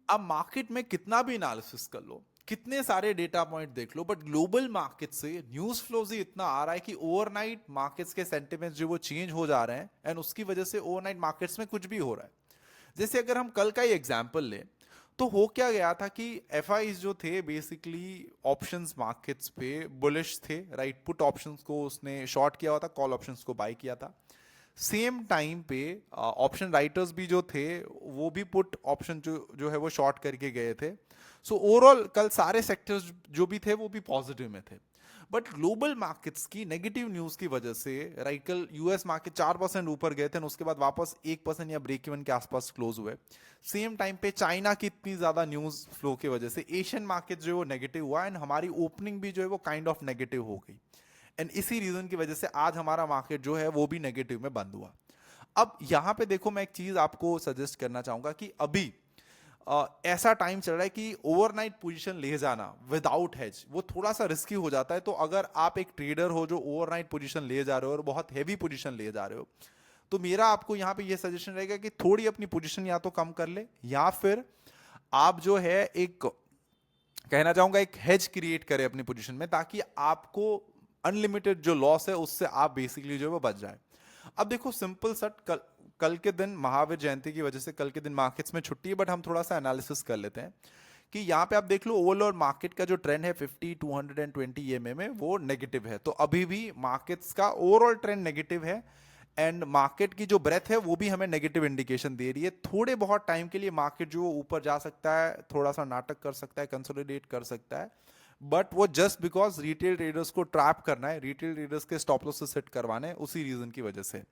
अब मार्केट में कितना भी एनालिसिस कर लो, कितने सारे डेटा पॉइंट देख लो, बट ग्लोबल मार्केट से न्यूज फ्लो ही इतना आ रहा है कि ओवरनाइट मार्केट्स के सेंटिमेंट्स जो वो चेंज हो जा रहे हैं, एंड उसकी वजह से ओवरनाइट मार्केट्स में कुछ भी हो रहा है। जैसे अगर हम कल का ही एग्जांपल लें, तो हो क्या गया था कि एफ जो थे बेसिकली ऑप्शंस मार्केट्स पे बुलिश थे, राइट। पुट ऑप्शंस को उसने शॉर्ट किया हुआ था, कॉल ऑप्शंस को बाय किया था। सेम टाइम पे ऑप्शन राइटर्स भी जो थे वो भी पुट ऑप्शन जो जो है वो शॉर्ट करके गए थे। सो ओवरऑल कल सारे सेक्टर्स जो भी थे वो भी पॉजिटिव में थे। बट ग्लोबल मार्केट्स की नेगेटिव न्यूज की वजह से, राइट, कल यूएस मार्केट 4% ऊपर गए थे और उसके बाद वापस 1% या ब्रेक इवन के आसपास क्लोज हुए। सेम टाइम पे चाइना की इतनी ज्यादा न्यूज फ्लो की वजह से एशियन मार्केट जो है वो नेगेटिव हुआ, एंड हमारी ओपनिंग भी जो है वो काइंड ऑफ नेगेटिव हो गई। एंड इसी रीजन की वजह से आज हमारा मार्केट जो है वो भी नेगेटिव में बंद हुआ। अब यहां पे देखो, मैं एक चीज आपको सजेस्ट करना चाहूंगा कि अभी ऐसा टाइम चल रहा है कि ओवरनाइट पोजीशन ले जाना विदाउट हेज वो थोड़ा सा रिस्की हो जाता है। तो अगर आप एक ट्रेडर हो जो ओवरनाइट पोजीशन ले जा रहे हो और बहुत हैवी पोजीशन ले जा रहे हो, तो मेरा आपको यहां पे ये सजेशन रहेगा कि थोड़ी अपनी पोजीशन या तो कम कर ले, या फिर आप जो है एक, कहना चाहूंगा, एक हेज क्रिएट करें अपनी पोजीशन में, ताकि आपको अनलिमिटेड जो लॉस है उससे आप बेसिकली जो है वो बच जाए। अब देखो सिंपल सट, कल के दिन महावीर जयंती की वजह से कल के दिन मार्केट्स में छुट्टी है, बट हम थोड़ा सा एनालिसिस कर लेते हैं कि यहाँ पे आप देख लो ओवरऑल मार्केट का जो ट्रेंड है 50 220 ईएमए में वो नेगेटिव है। तो अभी भी मार्केट्स का ओवरऑल ट्रेंड नेगेटिव है, एंड मार्केट की जो ब्रेथ है वो भी हमें नेगेटिव इंडिकेशन दे रही है। थोड़े बहुत टाइम के लिए मार्केट जो ऊपर जा सकता है, थोड़ा सा नाटक कर सकता है, कंसोलिडेट कर सकता है, बट वो जस्ट बिकॉज रिटेल ट्रेडर्स को ट्रैप करना है, रिटेल ट्रेडर्स के स्टॉप लॉस से सेट करवाने हैं, उसी रीजन की वजह से।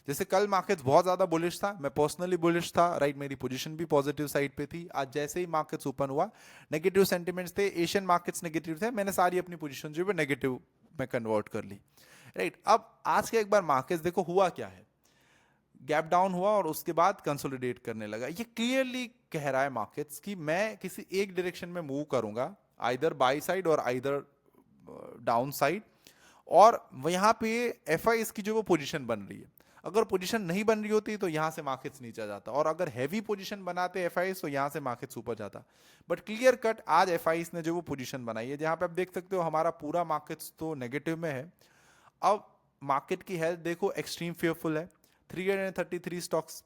जैसे कल मार्केट्स बहुत ज्यादा बुलिश था, मैं पर्सनली बुलिश था, राइट, मेरी पोजीशन भी पॉजिटिव साइड पे थी। आज जैसे ही मार्केट्स ओपन हुआ नेगेटिव सेंटिमेंट्स थे, एशियन मार्केट्स नेगेटिव थे, मैंने सारी अपनी पोजीशन जो है नेगेटिव में कन्वर्ट कर ली, राइट। अब आज के एक बार मार्केट्स देखो हुआ क्या है, गैप डाउन हुआ और उसके बाद कंसोलिडेट करने लगा। ये क्लियरली कह रहा है मार्केट्स कि मैं किसी एक डायरेक्शन में मूव करूंगा, आइदर बाई साइड और आइदर डाउन साइड। और यहां पे एफ की जो वो पोजीशन बन रही है, अगर पोजीशन नहीं बन रही होती तो यहां से मार्केट्स नीचे जाता, और अगर हैवी पोजीशन बनाते एफ तो यहां से मार्केट्स ऊपर जाता। बट क्लियर कट आज एफ ने जो वो पोजीशन बनाई है, जहां पे आप देख सकते हो हमारा पूरा मार्केट्स तो नेगेटिव में है। अब मार्केट की हेल्थ देखो एक्सट्रीम फेयरफुल है। 333 स्टॉक्स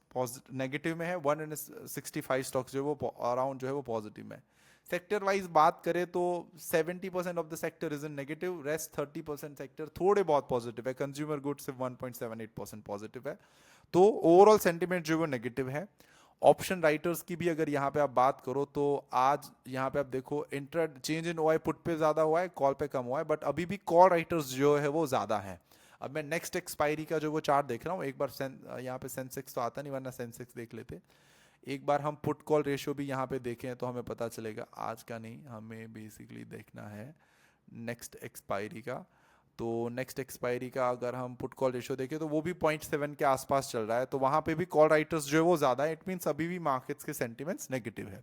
नेगेटिव में है, 165 स्टॉक्स जो है वो अराउंड जो है वो पॉजिटिव में है। सेक्टर वाइज बात करें तो 70% of the sector is in negative, rest 30% sector थोड़े बहुत पॉजिटिव है। कंज्यूमर गुड्स सिर्फ 1.78% पॉजिटिव है। तो ओवरऑल सेंटिमेंट जो है वो नेगेटिव है। ऑप्शन राइटर्स की भी अगर यहाँ पे आप बात करो तो आज यहाँ पे आप देखो इंटर चेंज इन हुआ है, पुट पे ज्यादा हुआ है, कॉल पे कम हुआ है, बट अभी भी कॉल राइटर्स जो है वो ज्यादा है। अब मैं नेक्स्ट एक्सपायरी का जो वो चार्ट देख रहा हूँ, एक बार यहाँ पे सेंसेक्स तो आता नहीं, वरना सेंसेक्स देख लेते। एक बार हम पुट कॉल रेशियो भी यहाँ पे देखें तो हमें पता चलेगा, आज का नहीं, हमें बेसिकली देखना है नेक्स्ट एक्सपायरी का। तो नेक्स्ट एक्सपायरी का अगर हम पुट कॉल रेशियो देखें तो वो भी 0.7 के आसपास चल रहा है, तो वहां पे भी कॉल राइटर्स जो है वो ज्यादा है। इट मींस अभी भी मार्केट्स के सेंटिमेंट्स नेगेटिव है।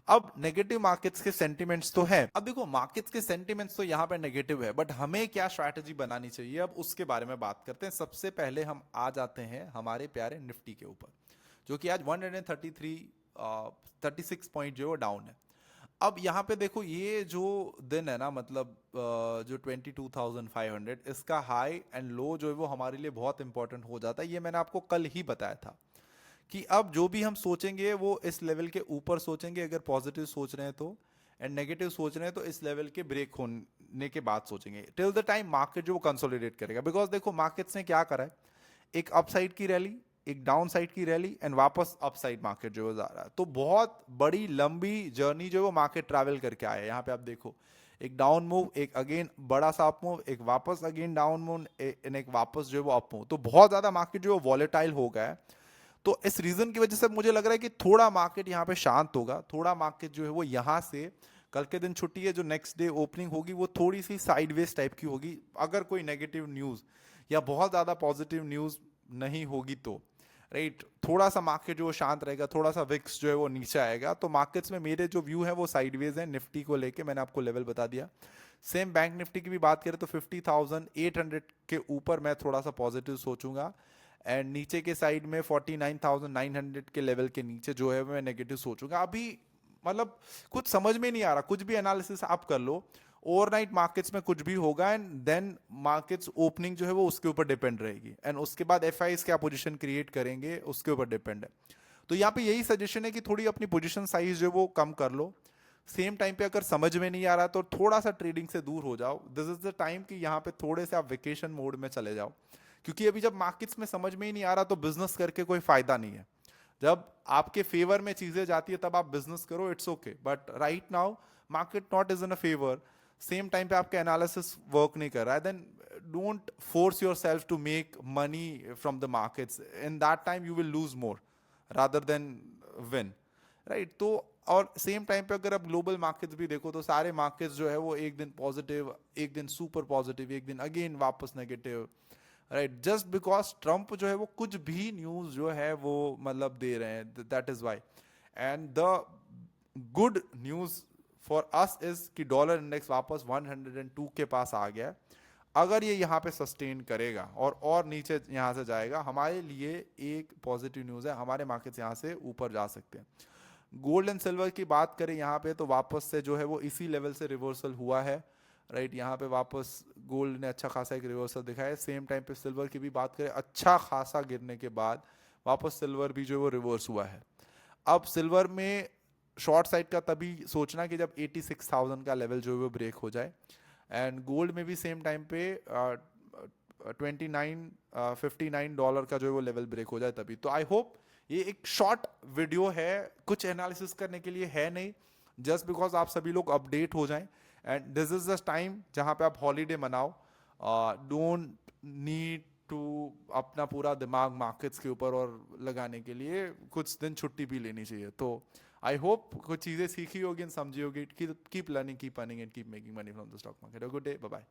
अब नेगेटिव मार्केट्स के सेंटिमेंट्स तो है, अब देखो मार्केट्स के सेंटिमेंट्स तो यहाँ पे नेगेटिव है, बट हमें क्या स्ट्रैटेजी बनानी चाहिए अब उसके बारे में बात करते हैं। सबसे पहले हम आ जाते हैं हमारे प्यारे निफ्टी के ऊपर, जो कि आज 133 36 पॉइंट जो डाउन है। अब यहाँ पे देखो ये जो दिन है ना, मतलब जो 22,500, इसका हाई एंड लो जो है वो हमारे लिए बहुत इंपॉर्टेंट हो जाता है। ये मैंने आपको कल ही बताया था कि अब जो भी हम सोचेंगे वो इस लेवल के ऊपर सोचेंगे अगर पॉजिटिव सोच रहे हैं तो, एंड नेगेटिव सोच रहे हैं तो इस लेवल के ब्रेक होने के बाद सोचेंगे, टिल द टाइम मार्केट जो वो कंसोलिडेट करेगा। बिकॉज देखो मार्केट्स ने क्या करा है, एक अपसाइड की रैली, एक डाउन साइड की रैली, एंड वापस अपसाइड मार्केट जो है जा रहा है। तो बहुत बड़ी लंबी जर्नी जो है वो मार्केट ट्रैवल करके आया है। यहाँ पे आप देखो एक डाउन मूव, एक अगेन बड़ा सा अप मूव, एक वापस अगेन डाउन मूव, एक वापस जो है वो अप मूव। तो बहुत ज्यादा मार्केट जो है वॉलेटाइल हो गया है। तो इस रीजन की वजह से मुझे लग रहा है कि थोड़ा मार्केट यहाँ पे शांत होगा, थोड़ा मार्केट जो है वो यहाँ से, कल के दिन छुट्टी है, जो नेक्स्ट डे ओपनिंग होगी वो थोड़ी सी साइडवेज टाइप की होगी, अगर कोई नेगेटिव न्यूज या बहुत ज्यादा पॉजिटिव न्यूज नहीं होगी तो, राइट। थोड़ा सा मार्केट जो शांत रहेगा, थोड़ा सा विक्स जो है वो नीचे आएगा। तो मार्केट्स में मेरे जो व्यू है वो साइडवेज है। निफ्टी को लेके मैंने आपको लेवल बता दिया। सेम बैंक निफ्टी की भी बात करें तो 50,800 के ऊपर मैं थोड़ा सा पॉजिटिव सोचूंगा, एंड नीचे के साइड में 49,900 के लेवल के नीचे जो है मैं नेगेटिव सोचूंगा। अभी मतलब कुछ समझ में नहीं आ रहा, कुछ भी एनालिसिस आप कर लो, ओवरनाइट मार्केट्स में कुछ भी होगा एंड देन मार्केट्स ओपनिंग जो है वो उसके ऊपर डिपेंड रहेगी, एंड उसके बाद एफआईज क्या पोजीशन क्रिएट करेंगे उसके ऊपर डिपेंड है। तो यहाँ पे यही सजेशन है कि थोड़ी अपनी पोजीशन साइज जो है वो कम कर लो। सेम टाइम पे अगर समझ में नहीं आ रहा तो थोड़ा सा ट्रेडिंग से दूर हो जाओ। दिस इज द टाइम कि यहाँ पे थोड़े से आप वेकेशन मोड में चले जाओ, क्योंकि अभी जब मार्केट्स में समझ में ही नहीं आ रहा तो बिजनेस करके कोई फायदा नहीं है। जब आपके फेवर में चीजें जाती है तब आप बिजनेस करो, it's okay, but right now market not is in a favour, same time पे आपका एनालिसिस वर्क नहीं कर रहा है, then don't force yourself to make money from the markets, in that time you will lose more rather than win, right. तो और same time पे अगर आप ग्लोबल मार्केट्स भी देखो तो सारे मार्केट्स जो है वो एक दिन पॉजिटिव, एक दिन सुपर पॉजिटिव, एक दिन अगेन वापस negative, right, just because Trump जो है वो कुछ भी न्यूज जो है वो मतलब दे रहे हैं, that is why. And the good news for us is कि डॉलर इंडेक्स वापस 102 के पास आ गया है। अगर ये यहाँ पे सस्टेन करेगा और नीचे यहाँ से जाएगा, हमारे लिए एक पॉजिटिव न्यूज है, हमारे मार्केट्स यहाँ से ऊपर जा सकते हैं। गोल्ड एंड सिल्वर की बात करें यहाँ पे तो वापस से जो है वो इसी लेवल से रिवर्सल हुआ है, राइट। यहाँ पे वापस गोल्ड ने अच्छा खासा एक रिवर्सल दिखाया है। सेम टाइम पे सिल्वर की भी बात करें, अच्छा खासा गिरने के बाद वापस सिल्वर भी जो है वो रिवर्स हुआ है। अब सिल्वर में शॉर्ट साइड का तभी सोचना कि जब 86,000 का लेवल जो है वो ब्रेक हो जाए, एंड गोल्ड में भी सेम टाइम पे 59-59 का जो है वो लेवल ब्रेक हो जाए तभी। तो आई होप ये एक शॉर्ट वीडियो है, कुछ एनालिसिस करने के लिए है नहीं, जस्ट बिकॉज आप सभी लोग अपडेट हो जाएं, and this is the time जहां पे आप हॉलीडे मनाओ। डोंट नीड टू अपना पूरा दिमाग मार्केट्स के ऊपर और लगाने के लिए कुछ दिन छुट्टी भी लेनी चाहिए। तो आई होप कुछ चीज़ें सीखी होगी, समझी होगी। Keep learning, keep earning and keep making money from the stock market. Good day, bye bye.